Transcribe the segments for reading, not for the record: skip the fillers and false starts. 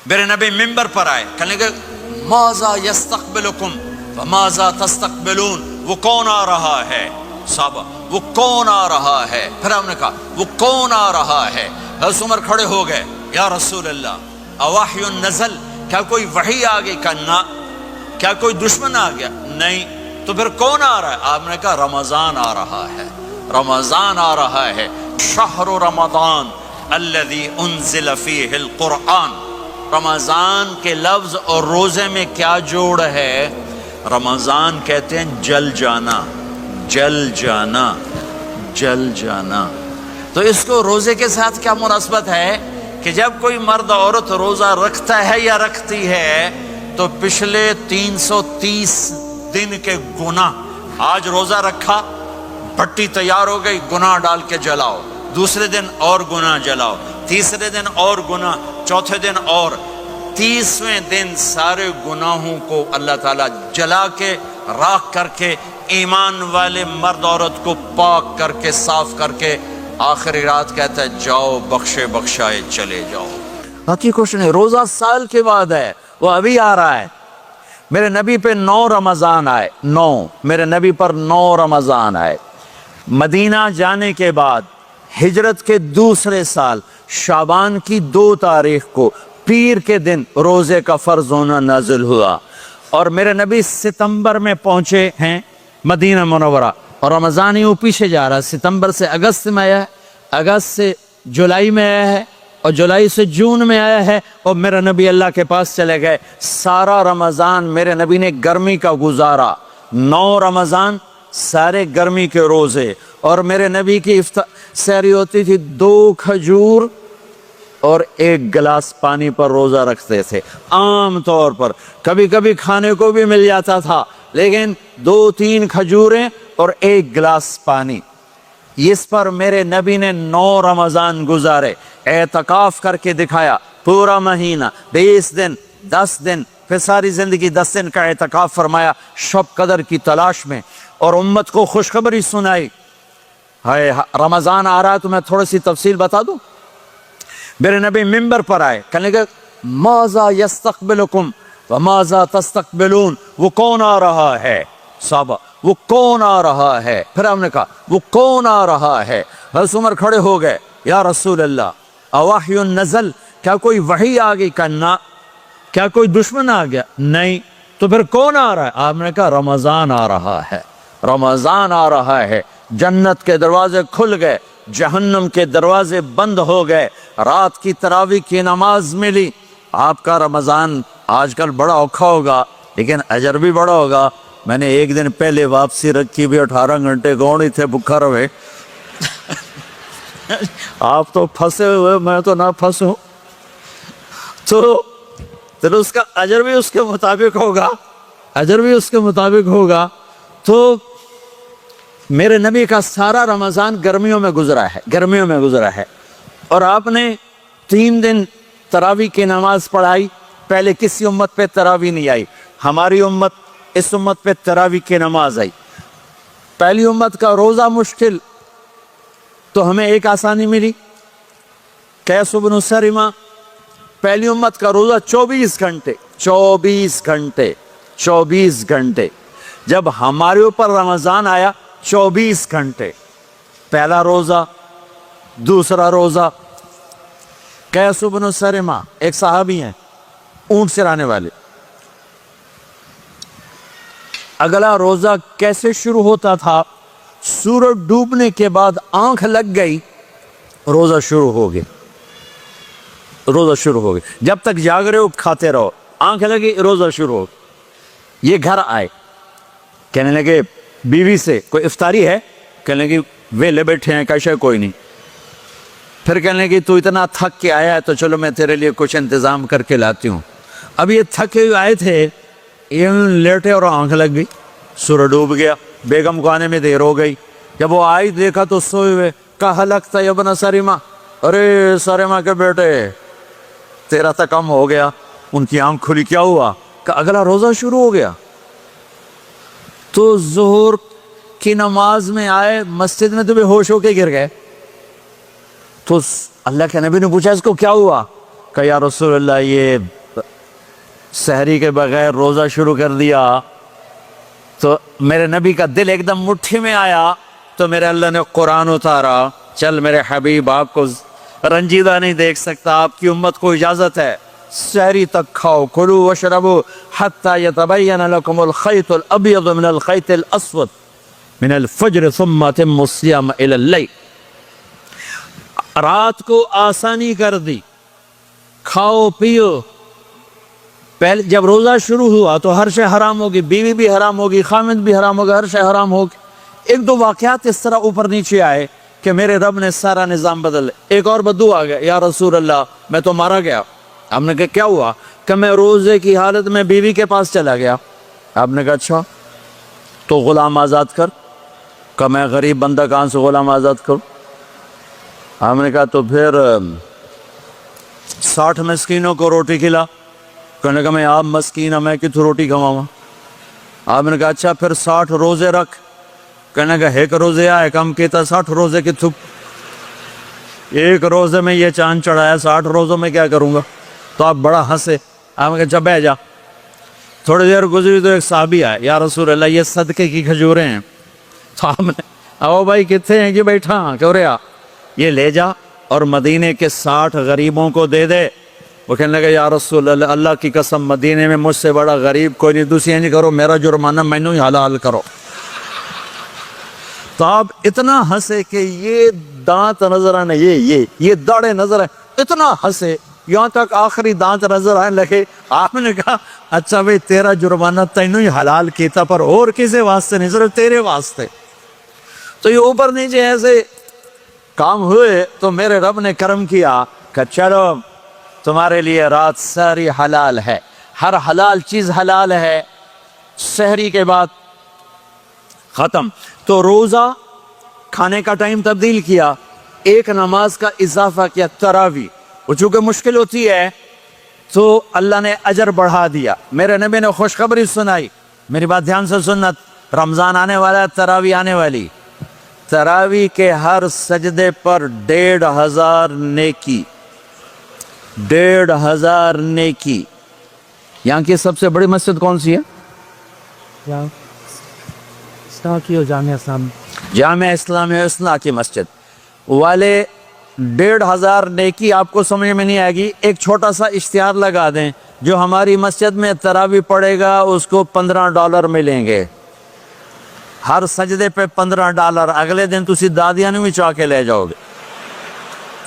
میرے نبی ممبر پر آئے، کہنے لگے ماذا یستقبلکم وماذا تستقبلون، وہ کون آ رہا ہے؟ صحابہ وہ کون آ رہا ہے؟ پھر ہم نے کہا وہ کون آ رہا ہے؟ حضرت عمر کھڑے ہو گئے، یا رسول اللہ اوحی نزل، کیا کوئی وحی آ گئی؟ کہا کیا کوئی دشمن آ گیا؟ نہیں۔ تو پھر کون آ رہا ہے؟ آپ نے کہا رمضان آ رہا ہے، رمضان آ رہا ہے، شہر رمضان الذی انزل فیہ القرآن۔ رمضان کے لفظ اور روزے میں کیا جوڑ ہے؟ رمضان کہتے ہیں جل جانا، جل جانا، جل جانا۔ تو اس کو روزے کے ساتھ کیا مناسبت ہے کہ جب کوئی مرد عورت روزہ رکھتا ہے یا رکھتی ہے تو پچھلے 330 دن کے گناہ، آج روزہ رکھا، بھٹی تیار ہو گئی، گناہ ڈال کے جلاؤ، دوسرے دن اور گناہ جلاؤ، تیسرے دن اور گناہ، چوتھے دن اور، 30ویں دن سارے گناہوں کو اللہ تعالیٰ جلا کے راکھ کر کے ایمان والے مرد عورت کو پاک کر کے صاف کر کے آخری رات کہتا ہے جاؤ بخشے بخشائے چلے جاؤ۔ باقی کچھ نہیں، روزہ سال کے بعد ہے، وہ ابھی آ رہا ہے۔ میرے نبی پہ 9 رمضان آئے، 9 میرے نبی پر 9 رمضان آئے۔ مدینہ جانے کے بعد ہجرت کے دوسرے سال شعبان کی 2 تاریخ کو پیر کے دن روزے کا فرض ہونا نازل ہوا، اور میرے نبی ستمبر میں پہنچے ہیں مدینہ منورہ، اور رمضان ہی وہ پیچھے جا رہا ہے، ستمبر سے اگست میں آیا ہے، اگست سے جولائی میں آیا ہے، اور جولائی سے جون میں آیا ہے، اور میرے نبی اللہ کے پاس چلے گئے۔ سارا رمضان میرے نبی نے گرمی کا گزارا، 9 رمضان سارے گرمی کے روزے، اور میرے نبی کی سحری ہوتی تھی 2 کھجور اور 1 گلاس پانی پر روزہ رکھتے تھے عام طور پر، کبھی کبھی کھانے کو بھی مل جاتا تھا، لیکن 2-3 کھجوریں اور 1 گلاس پانی۔ اس پر میرے نبی نے 9 رمضان گزارے، اعتکاف کر کے دکھایا، پورا مہینہ، 20 دن، 10 دن، پھر ساری زندگی 10 دن کا اعتکاف فرمایا شب قدر کی تلاش میں، اور امت کو خوشخبری سنائی۔ رمضان آ رہا ہے تو میں تھوڑی سی تفصیل بتا دوں۔ میرے نبی ممبر پر آئے، کہنے لگے ماذا یستقبلکم وماذا تستقبلون، وہ کون آ رہا ہے؟ صحابہ وہ کون آ رہا ہے؟ پھر ہم نے کہا وہ کون آ رہا ہے؟ حضرت عمر کھڑے ہو گئے، یا رسول اللہ اوحی نزل، کیا کوئی وحی آ گئی؟ کہا کیا کوئی دشمن آ گیا؟ نہیں۔ تو پھر کون آ رہا ہے؟ آپ نے کہا رمضان آ رہا ہے، رمضان آ رہا ہے۔ جنت کے دروازے کھل گئے، جہنم کے دروازے بند ہو گئے، رات کی تراویح کی نماز ملی۔ آپ کا رمضان آج کل بڑا اوکھا ہوگا لیکن اجر بھی بڑا ہوگا۔ میں نے 1 دن پہلے واپسی رکھی بھی، 18 گھنٹے کون ہی تھے بھوکا رہے۔ آپ تو پھنسے ہوئے، میں تو نہ پھنسوں، تو پھر اس کا اجر بھی اس کے مطابق ہوگا، اجر بھی اس کے مطابق ہوگا۔ تو میرے نبی کا سارا رمضان گرمیوں میں گزرا ہے، گرمیوں میں گزرا ہے، اور آپ نے 3 دن تراویح کی نماز پڑھائی۔ پہلے کسی امت پہ تراویح نہیں آئی، ہماری امت، اس امت پہ تراویح کی نماز آئی۔ پہلی امت کا روزہ مشکل، تو ہمیں ایک آسانی ملی، قیس بن سرمہ۔ پہلی امت کا روزہ 24 گھنٹے، 24 گھنٹے، 24 گھنٹے۔ جب ہمارے اوپر رمضان آیا 24 گھنٹے، پہلا روزہ، دوسرا روزہ۔ قیس بن سرمہ ایک صحابی ہیں، اونٹ چرانے والے۔ اگلا روزہ کیسے شروع ہوتا تھا؟ سورج ڈوبنے کے بعد آنکھ لگ گئی، روزہ شروع ہو گیا، روزہ شروع ہو گیا۔ جب تک جاگ رہے ہو کھاتے رہو، آنکھ لگی روزہ شروع ہو گیا۔ یہ گھر آئے، کہنے لگے بیوی سے کوئی افطاری ہے؟ کہنے لگے ویلے بیٹھے ہیں، کیسے کوئی نہیں۔ پھر کہنے لگے تو اتنا تھک کے آیا ہے تو چلو میں تیرے لیے کچھ انتظام کر کے لاتی ہوں۔ اب یہ تھکے ہوئے آئے تھے، یہ لیٹے اور آنکھ لگ گئی، سورج ڈوب گیا، بیگم کو آنے میں دیر ہو گئی۔ جب وہ آئی دیکھا تو سوئے ہوئے، کہا لگتا ہے ابن سرمہ، ارے سرمہ کے بیٹے تیرا تو کم ہو گیا۔ ان کی آنکھ کھلی، کیا ہوا؟ کہ اگلا روزہ شروع ہو گیا۔ تو ظہر کی نماز میں آئے مسجد میں تو بے ہوش ہو کے گر گئے۔ تو اللہ کے نبی نے پوچھا اس کو کیا ہوا؟ کہ یا رسول اللہ یہ سحری کے بغیر روزہ شروع کر دیا تو میرے نبی کا دل ایک دم مٹھی میں آیا، تو میرے اللہ نے قرآن اتارا، چل میرے حبیب آپ کو رنجیدہ نہیں دیکھ سکتا، آپ کی امت کو اجازت ہے سحری تک کھاؤ، کلوا واشربوا حتی یتبین لکم الخیط الابیض من الخیط الاسود من الفجر ثم اتموا الصیام الی اللیل۔ رات کو آسانی کر دی، کھاؤ پیو۔ پہلے جب روزہ شروع ہوا تو ہر شے حرام ہوگی، بیوی بھی حرام ہوگی، خامد بھی حرام ہوگا، ہر شے حرام ہوگی۔ ایک دو واقعات اس طرح اوپر نیچے آئے کہ میرے رب نے سارا نظام بدل۔ ایک اور بدو آ گیا، یا رسول اللہ میں تو مارا گیا۔ آپ نے کہا کیا ہوا؟ کہ میں روزے کی حالت میں بیوی کے پاس چلا گیا۔ آپ نے کہا اچھا تو غلام آزاد کر۔ کہ میں غریب بندہ کہاں سے غلام آزاد کروں؟ آپ نے کہا تو پھر 60 مسکینوں کو روٹی کھلا۔ کہنے کا میں آپ مسکین ہوں، میں کتوں روٹی کھواؤں؟ آپ نے کہا اچھا پھر 60 روزے رکھ۔ کہنے کا ایک روزے آئے کم کیتا 60 روزے کی تھپ، ایک روزے میں یہ چاند چڑھایا، 60 روزوں میں کیا کروں گا؟ تو آپ بڑا ہنسے۔ آپ نے کہا جب بیٹھ جا۔ تھوڑی دیر گزری تو ایک صحابی آئے، یا رسول اللہ یہ صدقے کی کھجوریں ہیں۔ تو آپ نے او بھائی کتنے ہیں کہ بیٹھا کیوں رہا، یہ لے جا اور مدینے کے 60 غریبوں کو دے دے۔ وہ کہنے لگا یا رسول اللہ اللہ کی قسم مدینے میں مجھ سے بڑا غریب کوئی نہیں، دوسری نہیں کرو، میرا جرمانہ مینوں ہی حلال کرو۔ تو آپ اتنا ہنسے کہ یہ دانت نظر آنے، یہ داڑے نظر آئے، اتنا ہنسے یہاں تک آخری دانت نظر آنے لگے۔ آپ نے کہا اچھا بھائی تیرا جرمانہ تینوں ہی حلال کیتا، پر اور کسی واسطے نہیں، صرف تیرے واسطے۔ تو یہ اوپر نیچے ایسے کام ہوئے تو میرے رب نے کرم کیا کہ چلو تمہارے لیے رات ساری حلال ہے، ہر حلال چیز حلال ہے۔ سحری کے بعد ختم۔ تو روزہ کھانے کا ٹائم تبدیل کیا، ایک نماز کا اضافہ کیا، تراویح۔ وہ چونکہ مشکل ہوتی ہے تو اللہ نے اجر بڑھا دیا۔ میرے نبی نے خوشخبری سنائی، میری بات دھیان سے سننا، رمضان آنے والا ہے، تراویح آنے والی۔ تراویح کے ہر سجدے پر 1500 نیکی، 1500 نیکی۔ یہاں کی سب سے بڑی مسجد کون سی ہے؟ جامع اسلامیہ اصلاح کی مسجد والے 1500 نیکی آپ کو سمجھ میں نہیں آئے گی۔ ایک چھوٹا سا اشتہار لگا دیں، جو ہماری مسجد میں تراویح پڑے گا اس کو $15 ملیں گے، ہر سجدے پہ $15۔ اگلے دن تسی دادیاں نہیں چاہ کے لے جاؤ گے،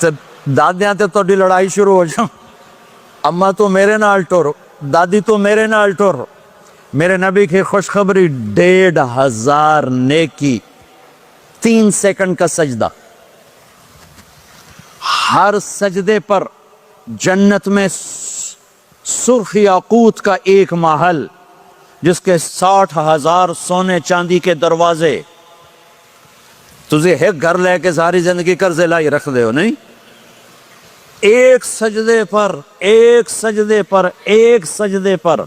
تو دادیاں تے تھوڑی لڑائی شروع ہو جاؤ، اما تو میرے نال ٹر، دادی تو میرے نال ٹر۔ میرے نبی کی خوشخبری 1500 نیکی، 3 سیکنڈ کا سجدہ، ہر سجدے پر جنت میں سرخ یاقوت کا ایک محل جس کے 60,000 سونے چاندی کے دروازے۔ تجھے ایک گھر لے کے ساری زندگی قرضے لائی رکھ دے ہو نہیں، ایک سجدے پر، ایک سجدے پر، ایک سجدے پر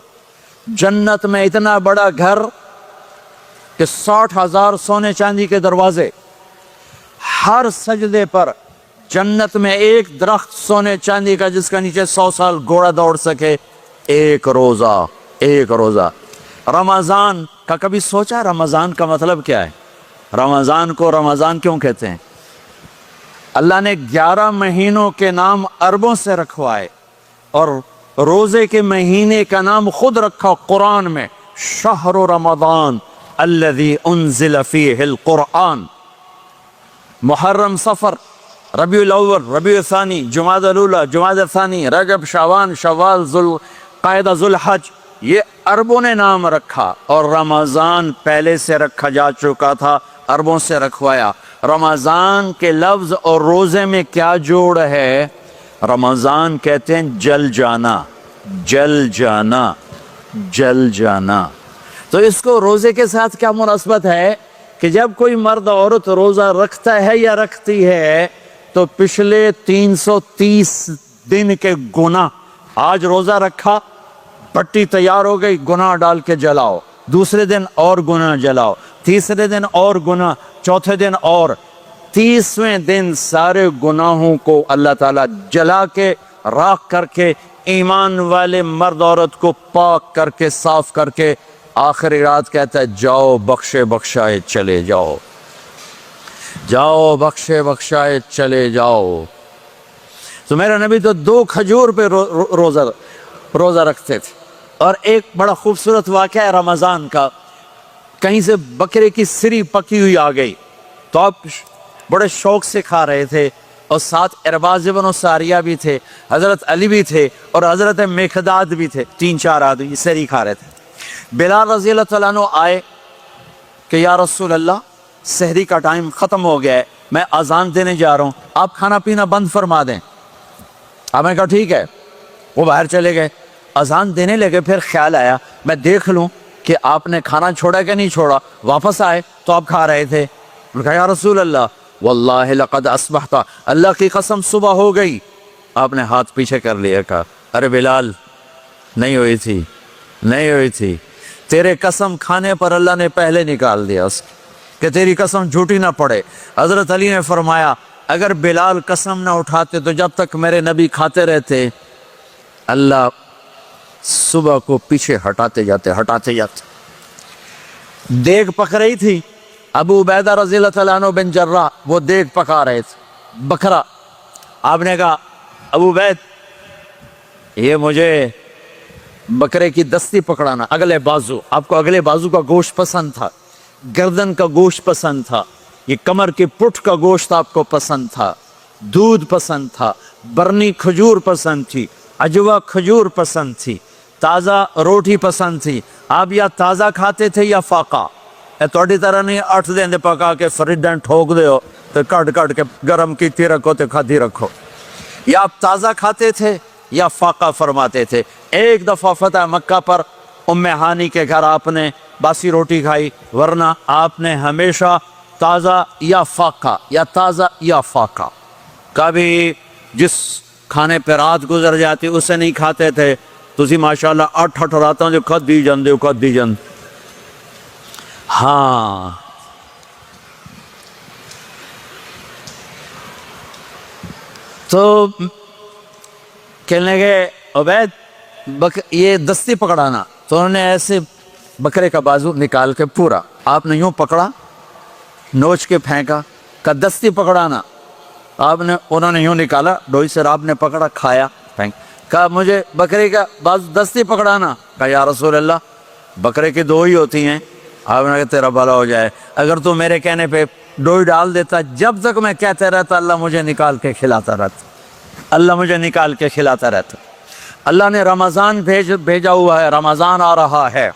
جنت میں اتنا بڑا گھر کہ 60,000 سونے چاندی کے دروازے، ہر سجدے پر جنت میں ایک درخت سونے چاندی کا جس کا نیچے 100 سال گھوڑا دوڑ سکے، ایک روزہ، ایک روزہ۔ رمضان کا کبھی سوچا رمضان کا مطلب کیا ہے؟ رمضان کو رمضان کیوں کہتے ہیں؟ اللہ نے 11 مہینوں کے نام عربوں سے رکھوائے اور روزے کے مہینے کا نام خود رکھا قرآن میں، شہر رمضان الذی انزل فیہ القرآن۔ محرم، صفر، ربیع الاول، ربیع الثانی، جمادی الاولی، جمادی الثانی، رجب، شعبان، شوال، ذوالقعدہ، ذوالحج، یہ عربوں نے نام رکھا، اور رمضان پہلے سے رکھا جا چکا تھا، عربوں سے رکھوایا۔ رمضان کے لفظ اور روزے میں کیا جوڑ ہے؟ رمضان کہتے ہیں جل جانا، جل جانا، جل جانا۔ تو اس کو روزے کے ساتھ کیا مناسبت ہے کہ جب کوئی مرد عورت روزہ رکھتا ہے یا رکھتی ہے تو پچھلے 330 دن کے گناہ، آج روزہ رکھا، پٹی تیار ہو گئی، گناہ ڈال کے جلاؤ، دوسرے دن اور گناہ جلاؤ، تیسرے دن اور گناہ، چوتھے دن اور، 30ویں دن سارے گناہوں کو اللہ تعالیٰ جلا کے راکھ کر کے ایمان والے مرد عورت کو پاک کر کے صاف کر کے آخری رات کہتا ہے جاؤ بخشے بخشائے چلے جاؤ، جاؤ بخشے بخشائے چلے جاؤ۔ تو میرا نبی تو 2 کھجور پہ روزہ رکھتے تھے۔ اور ایک بڑا خوبصورت واقعہ ہے رمضان کا، کہیں سے بکرے کی سری پکی ہوئی آ گئی تو آپ بڑے شوق سے کھا رہے تھے، اور ساتھ ارباز بن ساریہ بھی تھے، حضرت علی بھی تھے اور حضرت میخداد بھی تھے، 3-4 آدمی سری کھا رہے تھے۔ بلال رضی اللہ تعالیٰ عنہ آئے کہ یا رسول اللہ سحری کا ٹائم ختم ہو گیا ہے، میں اذان دینے جا رہا ہوں، آپ کھانا پینا بند فرما دیں۔ آپ نے کہا ٹھیک ہے، وہ باہر چلے گئے، اذان دینے لگے، پھر خیال آیا میں دیکھ لوں کہ آپ نے کھانا چھوڑا کہ نہیں چھوڑا، واپس آئے تو آپ کھا رہے تھے۔ انہوں نے کہا یا رسول اللہ واللہ لقد اصبحت، اللہ کی قسم صبح ہو گئی۔ آپ نے ہاتھ پیچھے کر لیا، کہا ارے بلال نہیں ہوئی تھی، نہیں ہوئی تھی، تیرے قسم کھانے پر اللہ نے پہلے نکال دیا اس کہ تیری قسم جھوٹی نہ پڑے۔ حضرت علی نے فرمایا اگر بلال قسم نہ اٹھاتے تو جب تک میرے نبی کھاتے رہتے اللہ صبح کو پیچھے ہٹاتے جاتے۔ دیگ پک رہی تھی، ابو عبیدہ رضی اللہ تعالیٰ عنہ بن جراح وہ دیگ پکا رہے تھے، بکرا۔ آپ نے کہا ابو عبید یہ مجھے بکرے کی دستی پکڑانا، اگلے بازو، آپ کو اگلے بازو کا گوشت پسند تھا، گردن کا گوشت پسند تھا، یہ کمر کی پٹھ کا گوشت آپ کو پسند تھا، دودھ پسند تھا، برنی کھجور پسند تھی، عجوا کھجور پسند تھی، تازہ روٹی پسند تھی۔ آپ یا تازہ کھاتے تھے یا فاقہ، توڑی طرح نہیں 8 دن پکا کے فریڈن ٹھوک دے ہو تو کٹ کے گرم کیتی رکھو تو کھاتی رکھو، یا آپ تازہ کھاتے تھے یا فاقہ فرماتے تھے۔ ایک دفعہ فتح مکہ پر ام ہانی کے گھر آپ نے باسی روٹی کھائی، ورنہ آپ نے ہمیشہ تازہ یا فاقہ یا تازہ یا فاقہ، کبھی جس کھانے پہ رات گزر جاتی اسے نہیں کھاتے تھے۔ تسی ماشاءاللہ 8 راتاں جو کھد دی جاندے۔ ہاں تو کہنے لگے عبید یہ دستی پکڑانا، تو انہوں نے ایسے بکرے کا بازو نکال کے پورا آپ نے یوں پکڑا، نوچ کے پھینکا، کہ دستی پکڑانا، انہوں نے یوں نکالا ڈوئی سے، آپ نے پکڑا کھایا پھینک، کہا مجھے بکرے کا بازو دستی پکڑانا، کہا یا رسول اللہ بکرے کی 2 ہی ہوتی ہیں۔ آپ نے کہا تیرا بھلا ہو جائے، اگر تو میرے کہنے پہ ڈوئی ڈال دیتا، جب تک میں کہتے رہتا اللہ مجھے نکال کے کھلاتا رہتا، اللہ مجھے نکال کے کھلاتا رہتا۔ اللہ نے رمضان بھیجا ہوا ہے، رمضان آ رہا ہے،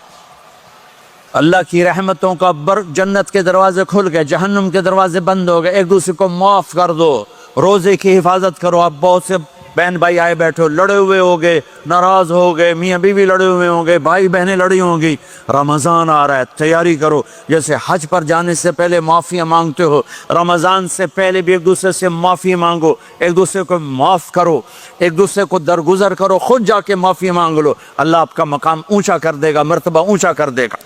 اللہ کی رحمتوں کا جنت کے دروازے کھل گئے، جہنم کے دروازے بند ہو گئے، ایک دوسرے کو معاف کر دو، روزے کی حفاظت کرو۔ آپ بہت سے بہن بھائی آئے بیٹھے ہو، لڑے ہوئے ہو گئے، ناراض ہو گئے، میاں بیوی لڑے ہوئے ہوں گے، بھائی بہنیں لڑی ہوں گی، رمضان آ رہا ہے، تیاری کرو۔ جیسے حج پر جانے سے پہلے معافیاں مانگتے ہو، رمضان سے پہلے بھی ایک دوسرے سے معافی مانگو، ایک دوسرے کو معاف کرو، ایک دوسرے کو درگزر کرو، خود جا کے معافی مانگ لو، اللہ آپ کا مقام اونچا کر دے گا، مرتبہ اونچا کر دے گا۔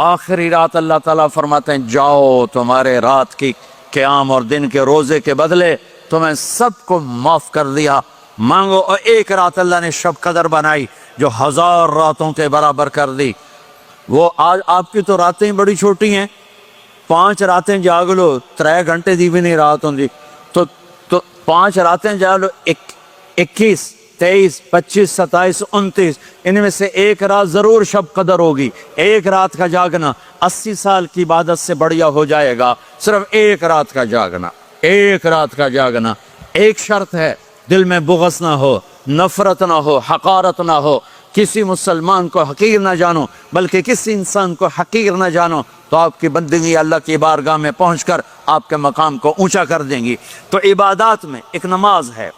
آخری رات اللہ تعالیٰ فرماتے ہیں جاؤ، تمہارے رات کی قیام اور دن کے روزے کے بدلے تمہیں سب کو معاف کر دیا، مانگو۔ اور ایک رات اللہ نے شب قدر بنائی جو 1000 راتوں کے برابر کر دی۔ وہ آج آپ کی تو راتیں ہی بڑی چھوٹی ہیں، 5 راتیں جاگ لو، 3 گھنٹے دی بھی نہیں رات ہوں تو 5 راتیں جاگ لو، 21 23 25 27 29، ان میں سے ایک رات ضرور شب قدر ہوگی۔ ایک رات کا جاگنا 80 سال کی عبادت سے بڑھیا ہو جائے گا، صرف ایک رات کا جاگنا، ایک رات کا جاگنا۔ ایک شرط ہے، دل میں بغض نہ ہو، نفرت نہ ہو، حقارت نہ ہو، کسی مسلمان کو حقیر نہ جانو، بلکہ کسی انسان کو حقیر نہ جانو، تو آپ کی بندگی اللہ کی بارگاہ میں پہنچ کر آپ کے مقام کو اونچا کر دیں گی۔ تو عبادات میں ایک نماز ہے،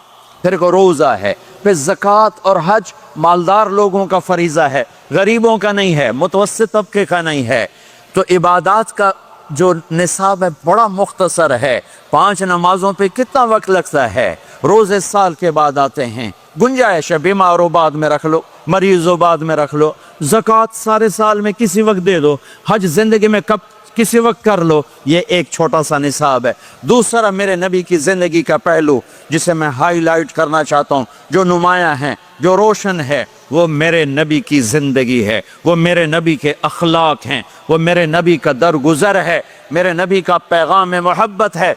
پھر ایک روزہ ہے، پھر زکوٰۃ اور حج مالدار لوگوں کا فریضہ ہے، غریبوں کا نہیں ہے، متوسط طبقے کا نہیں ہے۔ تو عبادات کا جو نصاب ہے بڑا مختصر ہے۔ 5 نمازوں پہ کتنا وقت لگتا ہے؟ روزے سال کے بعد آتے ہیں، گنجائش ہے، بیمار ہو بعد میں رکھ لو، مریض ہو بعد میں رکھ لو، زکوٰۃ سارے سال میں کسی وقت دے دو، حج زندگی میں کب کسی وقت کر لو، یہ ایک چھوٹا سا نصاب ہے۔ دوسرا میرے نبی کی زندگی کا پہلو جسے میں ہائی لائٹ کرنا چاہتا ہوں، جو نمایاں ہے، جو روشن ہے، وہ میرے نبی کی زندگی ہے، وہ میرے نبی کے اخلاق ہیں، وہ میرے نبی کا درگزر ہے، میرے نبی کا پیغام محبت ہے۔